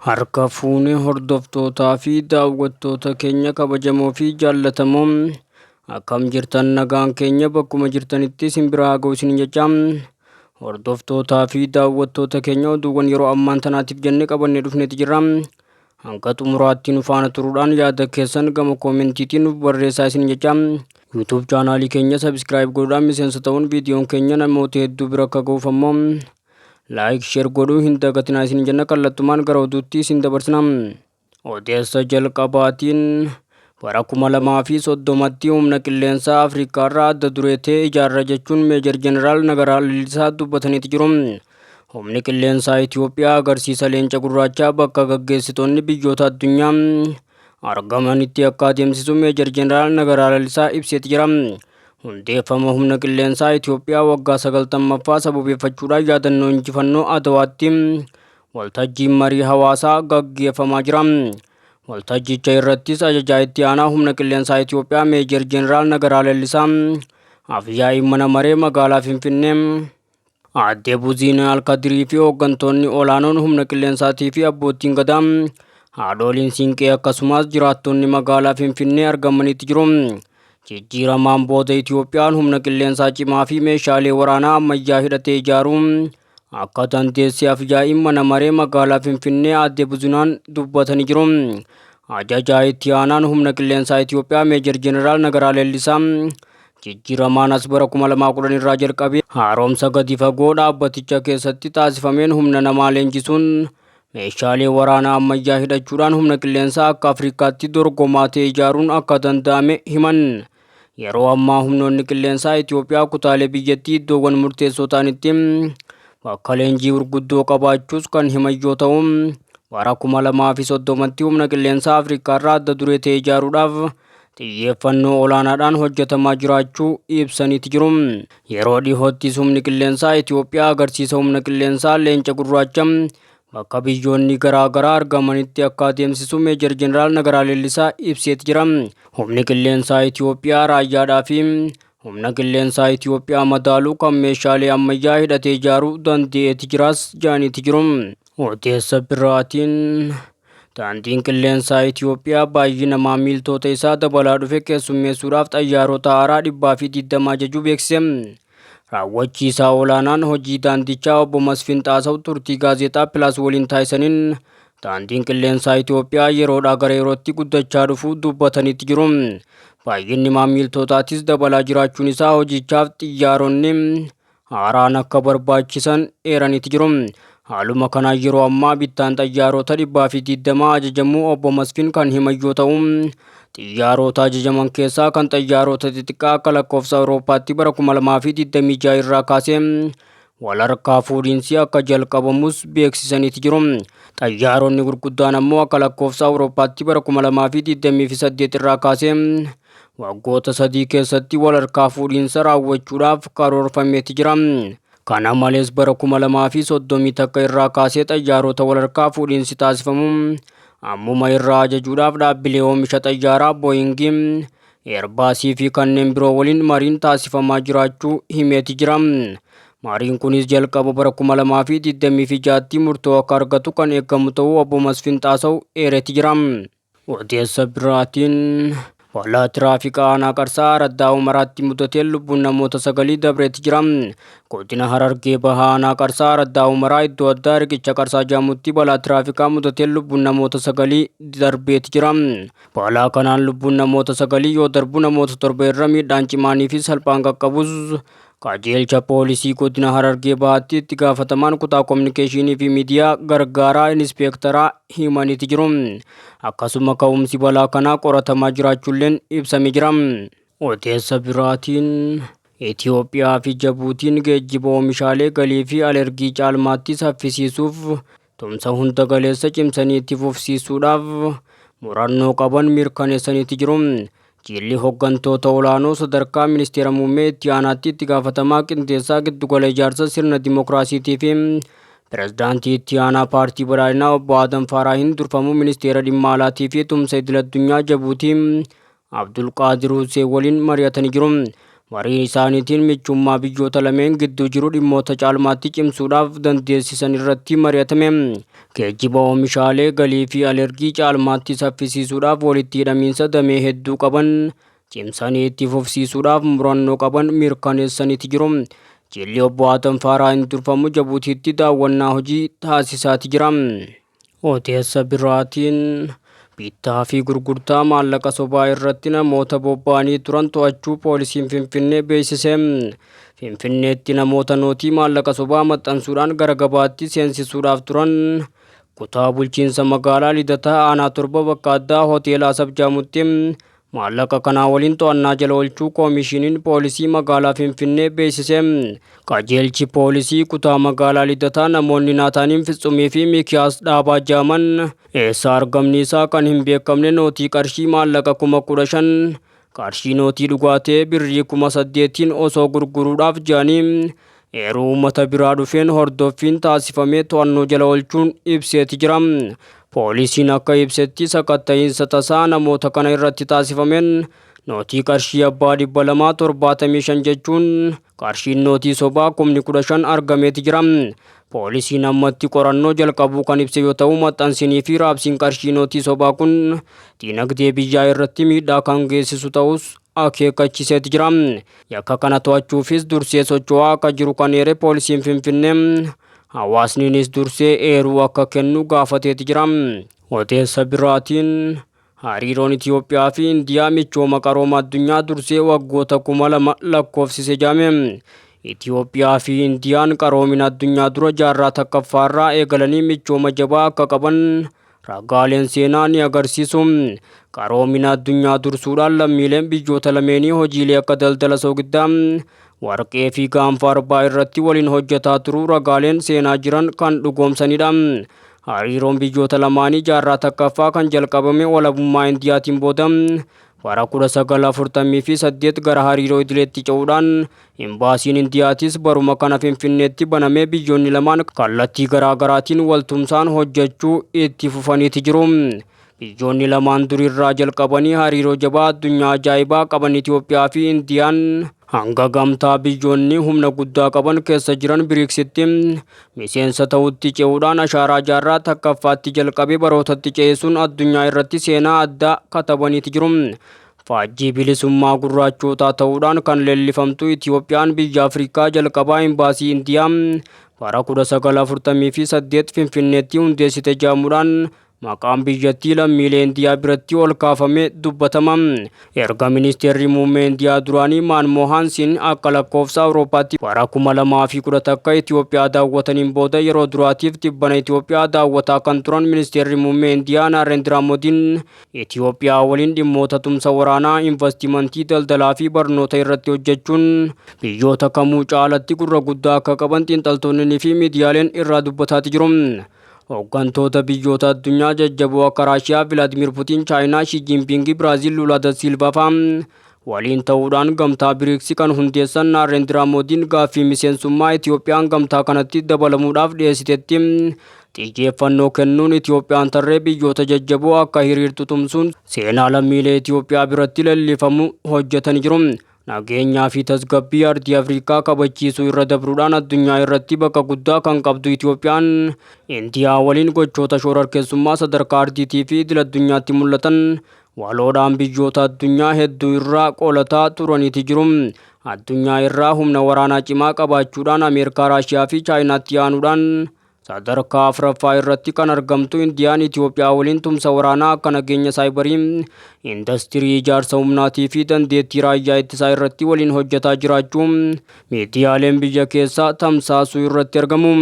Harka fuunee hordoftootaa fi daawwattoota keenya kabajamoo fi jaallatamoo akkam jirtan nagaan keenya bakkuma jirtanitti simbiraa ga'u isin jecha hordoftootaa fi daawwattoota keenya oduuwwan yeroo ammaan tanaatiif jennee qabannee dhufneeti jirra. Hanga xumuraatti nu faana turuudhaan yaada keessan gama koomentiitiin nuuf barreessaa isin jecha. YouTube chaanaalii keenya subscribe godhuudhaan miseensa ta'uun viidiyoon keenya namoota hedduu bira akka ga'uuf ammoo like share godhuu hin dagatinaa isin jenna. Kallattumaan gara oduutti isin dabarsina. Odeessa jalqabaatiin bara 2030tti humna qilleensaa Afriikaarraa adda duree ta'e ijaarra jechuun Meejar Jeneraal Nagaraa Lalisaa dubbataniiti jiru. Humni qilleensaa Itoophiyaa agarsiisa leenca gurraachaa bakka gaggeessitoonni biyyoota addunyaa argamanitti akka adeemsisu Meejar Jeneraal Nagaraa Lalisaa ibseeti jira. Hundeeffama humna qilleensaa Itoophiyaa waggaa 90ffaa sababeeffachuudhaan yaadannoo injifannoo Adawaatti waltajjiin marii hawaasaa gaggeeffamaa jira. Waltajjicha irrattis ajajaa itti aanaa humna qilleensaa Itoophiyaa Meejar Jeneraal Nagaraa Lalisaa afyaa'ii mana maree magaalaa Finfinnee Aadde Buziin Alkadirii fi hooggantoonni olaanoon humna qilleensaatii fi abbootiin gadaa haadholiin siinqee akkasumas jiraattonni magaalaa Finfinnee argamanitti jiru. Jijjiiramaan booda Itoophiyaan humna qilleensaa cimaa fi meeshaalee waraanaa ammayyaa hidhatee ijaaruun akka dandeesse afyaa'ii mana maree magaalaa Finfinnee Aadde Buziin dubbatanii jiru. Ajajaa itti aanaan humna qilleensaa Itoophiyaa Meejar Jeneraal Nagaraa Lalisaa jijjiiramaan as bara 2010 irraa jalqabee haaromsa gadi fagoo dhaabbaticha keessatti taasifameen humna namaa leenjisuun meeshaalee waraanaa ammayyaa hidhachuudhaan humna qilleensaa akka Afriikaatti dorgomaa ta'e ijaaruun akka danda'ame himan. Yeroo ammaa humnoonni qilleensaa Itoophiyaa kutaalee biyyattii iddoowwan murteessoo ta'anitti bakka leenjii gurguddoo qabaachuus kan himan yoo ta'u bara 2030tti humna qilleensaa Afriikaarraa adda duree ta'e ijaaruudhaaf xiyyeeffannoo olaanaadhaan hojjetamaa jiraachuu ibsaniiti jiru. Yeroo dhihoottis humni qilleensaa Itoophiyaa agarsiisa humna qilleensaa leenca gurraacha bakka biyyoonni garaagaraa argamanitti akka adeemsisu Meejar Jeneraal Nagaraa Lalisaa ibseeti jira. Humni qilleensaa Itoophiyaa raayyaadhaa fi humna qilleensaa Itoophiyaa madaaluu kan meeshaalee ammayyaa hidhatee ijaaruu danda'eeti jiraas jaaniiti jiru. Odeessa biraatiin daandiin qilleensaa Itoophiyaa baay'ina maamiltoota isaa dabalaa dhufe keessummeessuudhaaf xayyaarota haaraa 120 ajajuu beeksise. Raawwachiisaa olaanaan hojii daandichaa obbo Masfiin Xaasaw turtii gaazexaa Pilaas waliin taasisaniin daandiin qilleensaa Itoophiyaa yeroodhaa gara yerootti guddachaa dhufuu dubbataniiti jiru. Baay'inni maamiltootaatis dabalaa jiraachuun isaa hojichaaf xiyyaaronni haaraan akka barbaachisan eeraniiti jiru. Haaluma kanaan yeroo ammaa bittaan xiyyaarota 120 ajajamuu obbo Masfiin kan himan yoo ta'u xiyyaarota ajajaman keessaa kan xiyyaarota xixiqqaa akka lakkoofsa Awurooppaatti bara 2026 irraa kaasee wal harkaa fuudhiinsi akka jalqabamus beeksisaniiti jiru. Xiyyaaronni gurguddaan ammoo akka lakkoofsa Awurooppaatti bara 2028 irraa kaasee waggoota 3 keessatti wal harkaa fuudhiinsa raawwachuudhaaf karoorfameeti jira. Kana malees bara 2030 takka irraa kaasee xiyyaarota wal harkaa fuudhiinsi taasifamu ammuma irraa ajajuudhaaf dhaabbilee oomisha xiyyaaraa Booyingii, Eerbaasii fi kanneen biroo waliin mariin taasifamaa jiraachuu himeeti jira. Mariin kunis jalqaba bara 2026tti murtoo akka argatu kan eegamu ta'uu obbo Masfiin Xaasaw eereeti jira. Odeessa biraatiin balaa tiraafikaa aanaa Qarsaa Araddaa Umaraatti mudatee lubbuun namoota 9 dabreeti jira. Godina Harargee Bahaa aanaa Qarsaa Araddaa Umaraa iddoo addaa riqicha Qarsaa jedhamutti balaa tiraafikaa mudatee lubbuun namoota 9 darbeeti jira. Balaa kanaan lubbuun namoota 9 yoo darbu namoota 7 irra miidhaan cimaanii fi salphaan qaqqabus qajeelcha poolisii godina Harargee Bahaatti itti gaafatamaan kutaa kominikeeshinii fi miidiyaa gargaaraa inspeektaraa himaniiti jiru. Akkasuma ka'umsi balaa kanaa qoratamaa jiraachuulleen ibsamee jira. Odeessa biraatiin Itoophiyaa fi Jabuutiin geejjiba oomishaalee galii fi alergii caalmaatti saffisiisuuf tumsa hunda galeessa cimsanii itti fufsiisuudhaaf murannoo qaban mirkaneessaniiti jiru. Jilli hooggantoota olaanoo sadarkaa ministeera muummee itti aanaatti itti gaafatamaa qindeessaa giddugala ijaarsa sirna dimookiraasiitii fi pirezidaantii itti aanaa paartii badhaadhinaa obbo Adam Faarahiin durfamuu ministeera dhimma alaatii fi tumsa idil addunyaa Jabuutii Abdulqaadir Huseen waliin mari'atanii jiru. marii isaaniitiin michummaa biyyoota lameen gidduu jiru dhimmoota caalmaatti cimsuudhaaf dandeessisan irratti mari'atame. Geejjiba oomishaalee galii fi alergii caalmaatti saffisiisuudhaaf walitti hidhamiinsa damee hedduu qaban cimsanii itti fufsiisuudhaaf murannoo qaban mirkaneessaniiti jiru. Jilli obbo Haatan Faarahin durfamu Jabuutiitti daawwannaa hojii taasisaati jira. Odeessa biraatiin bittaa fi gurgurtaa maallaqa sobaa irratti namoota bobba'anii turan to'achuu poolisiin Finfinnee beeksise. Finfinneetti namoota nootii maallaqa sobaa maxxansuudhaan gara gabaatti seensisuudhaaf turan kutaa bulchiinsa magaalaa Lidataa aanaa 7 bakka addaa hoteela Asab Jaamutti maallaqa kanaa waliin to'annaa jala oolchuu koomishiniin poolisii magaalaa Finfinnee beeksise. Qajeelchi poolisii kutaa magaalaa Lidataa namoonni Naataaniin Fitsumii fi Mikiyaas Dhaabaa jaaman eessa argamni isaa kan hin beekamne nootii qarshii maallaqa 15,000 qarshii nootii dhugaatee birrii 8,000 osoo gurguruudhaaf jaanii eeruu uummata biraa dhufeen hordoffiin taasifamee to'annoo jala oolchuun ibseeti jira. Poolisiin akka ibsetti sakatta'iinsa tasaa namoota kana irratti taasifameen nootii qarshii abbaa 275 jechuun qarshiin nootii sobaa 15,000 argameeti jira. Poolisiin ammatti qorannoo jalqabuu kan ibse yoo ta'u maxxansinii fi raabsiin qarshii nootii sobaa kun diinagdee biyyaa irratti miidhaa kan geessisu ta'us akeekkachiiseeti jira. Yakka kana to'achuufis dursee socho'aa akka jiru kan eere poolisiin Finfinnee hawaasniinis dursee eeruu akka kennu gaafateeti jira. Odeessa biraatiin hariiroon Itoophiyaa fi Indiyaa michooma qarooma addunyaa dursee waggoota 2000 lakkoofsise jaame. Itoophiyaa fi Indiyaan qaroomina addunyaa dura jaarraa takkaffaarraa eegalanii michooma jabaa akka qaban ragaaleen seenaa ni agarsiisu. Qaroomina addunyaa dursuudhaan lammiileen biyyoota lameenii hojiilee akka daldala soogiddaa warqee fi gaanfa arbaa irratti waliin hojjetaa turuu ragaaleen seenaa jiran kan dhugoomsanidha. Hariiroon biyyoota lamaanii jaarraa takkaffaa kan jalqabame walabummaa Indiyaatiin booda bara 1948 gara hariiroo idileetti ce'uudhaan imbaasiin Indiyaatis baruma kana Finfinneetti banamee biyyoonni lamaan kallattii garaagaraatiin waltumsaan hojjechuu itti fufaniiti jiru. Biyyoonni lamaan durirraa jalqabanii hariiroo jabaa addunyaa ajaa'ibaa qaban Itoophiyaa fi Indiyaan hanga gamtaa biyyoonni humna guddaa qaban keessa jiran BRICSitti miseensa ta'utti ce'uudhaan ashaaraa jaarraa takkaffaatti jalqabee barootatti ce'isuun addunyaa irratti seenaa addaa katabaniiti jiru. Faajjii bilisummaa gurraachootaa ta'uudhaan kan leellifamtu Itoophiyaan biyya Afrikaa jalqabaa imbaasii Indiyaa bara 1948 Finfinneetti hundeessite jaamuudhaan maqaan biyyattii lammiilee Indiyaa biratti ol kaafamee dubbatama. Erga ministeerri muummee Indiyaa duraanii Manmohan Singh akka lakkoofsa Awurooppaatti bara 2010 akka Itoophiyaa daawwataniin booda yeroo duraatiif tibbana Itoophiyaa daawwataa kan turan ministeerri muummee Indiyaa Narendra Modiin Itoophiyaa waliin dhimmoota tumsa waraanaa, investimentii, daldalaa fi barnoota irratti hojjechuun biyyoota kamuu caalatti gurra guddaa akka qaban xiinxaltoonnii fi miidiyaaleen irraa dubbataati jiru. Hooggantoota biyyoota addunyaa jajjaboo akka Raashiyaa, Vladimir Putin, Chaayinaa, Xi Jinping, Biraazil, Lula da Silva fa'aa waliin ta'uudhaan gamtaa BRICS kan hundeessan Narendra Modiin gaaffii miseensummaa Itoophiyaan gamtaa kanatti dabalamuudhaaf dhiyeessitetti xiyyeeffannoo kennuun Itoophiyaan tarree biyyoota jajjaboo akka hiriirtu tumsuun seenaa lammiilee Itoophiyaa biratti leellifamu hojjetanii jiru. Nageenyaa fi tasgabbii ardii Afrikaa kabachiisuu irra dabruudhaan addunyaa irratti bakka guddaa kan qabdu Itoophiyaan Indiyaa waliin gochoota shororkeessummaa sadarkaa ardiitii fi idil addunyaatti mul'atan waloodhaan biyyoota addunyaa hedduu irraa qolataa turaniiti jiru. Addunyaa irraa humna waraanaa cimaa qabaachuudhaan Ameerikaa, Raashiyaa fi Chaayinaatti aanuudhaan sadarkaa afuraffaa irratti kan argamtu Indiyaan Itoophiyaa waliin tumsa waraanaa akka nageenya saayibarii, industirii ijaarsa humnaatii fi dandeettii raayyaa ittisaa irratti waliin hojjetaa jiraachuu miidiyaaleen biyya keessaa tamsaasuu irratti argamu.